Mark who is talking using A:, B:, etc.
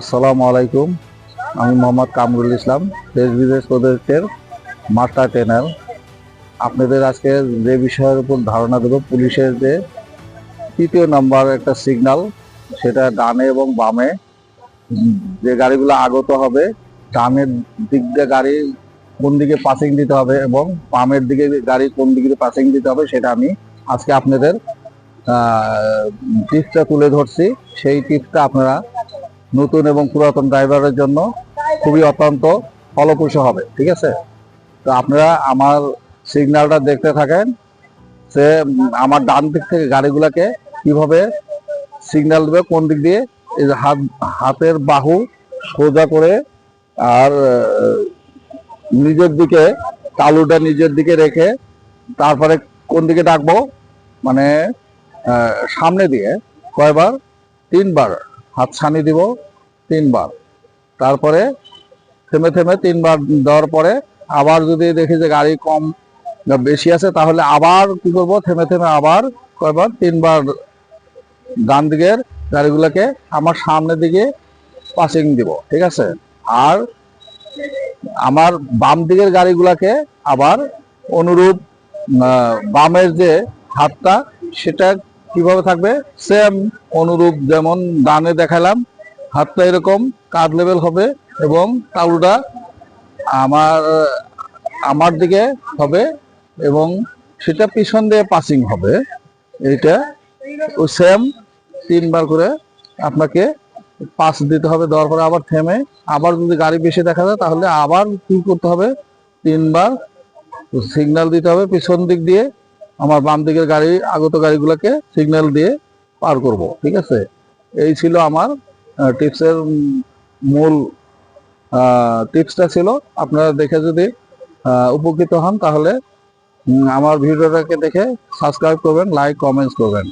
A: আসসালামু আলাইকুম। আমি মোহাম্মদ কামরুল ইসলাম, দেশ বিদেশ প্রজেক্টের মাস্টার ট্রেনার। আপনাদের আজকে যে বিষয়ের উপর ধারণা দেব, পুলিশের যে তৃতীয় নাম্বার একটা সিগন্যাল, সেটা ডানে এবং বামে যে গাড়িগুলো আগত হবে, ডানের দিক দিয়ে গাড়ি কোন দিকে পাসিং দিতে হবে এবং বামের দিকে গাড়ি কোন দিকে পাসিং দিতে হবে, সেটা আমি আজকে আপনাদের টিপসটা তুলে ধরছি। সেই টিপসটা আপনারা নতুন এবং পুরাতন ড্রাইভারের জন্য খুবই অত্যন্ত ফলপ্রসূ হবে। ঠিক আছে, তো আপনারা আমার সিগন্যালটা দেখতে থাকেন। সে আমার ডান দিক থেকে গাড়িগুলোকে কিভাবে সিগন্যাল দেবে, কোন দিক দিয়ে, এই যে হাতের বাহু সোজা করে আর নিজের দিকে তালুটা নিজের দিকে রেখে তারপরে কোন দিকে ডাকবো, মানে সামনে দিয়ে কয়বার, 3বার হাত ছানি দিব, 3বার। তারপরে থেমে থেমে 3বার দেওয়ার পরে আবার যদি দেখি যে গাড়ি কম বেশি আছে, তাহলে আবার কি করব, থেমে থেমে আবার কয়বার, 3বার ডান দিকের গাড়িগুলোকে আমার সামনের দিকে পাসিং দিব। ঠিক আছে, আর আমার বাম দিকের গাড়িগুলোকে আবার অনুরূপ বামের যে হাতটা, সেটা কিভাবে থাকবে, সেম অনুরূপ, যেমন ডানে দেখালাম, হাতটা এরকম কাঁধ লেভেল হবে এবং তালুটা আমার আমার দিকে হবে এবং সেটা পিছন দিয়ে পাসিং হবে। এইটা ওই সেম 3বার করে আপনাকে পাস দিতে হবে। দেওয়ার পরে আবার থেমে, আবার যদি গাড়ি বেশি দেখা যায় তাহলে আবার কি করতে হবে, 3বার সিগন্যাল দিতে হবে পিছন দিক দিয়ে। আমার বাম দিকের গাড়ি আগত গাড়িগুলোকে সিগন্যাল দিয়ে পার করব। ঠিক আছে, এই ছিল আমার টিপসের মূল টিপসটা ছিল। আপনারা দেখে যদি উপকৃত হন তাহলে আমার ভিডিওটাকে দেখে সাবস্ক্রাইব করবেন, লাইক কমেন্টস করবেন।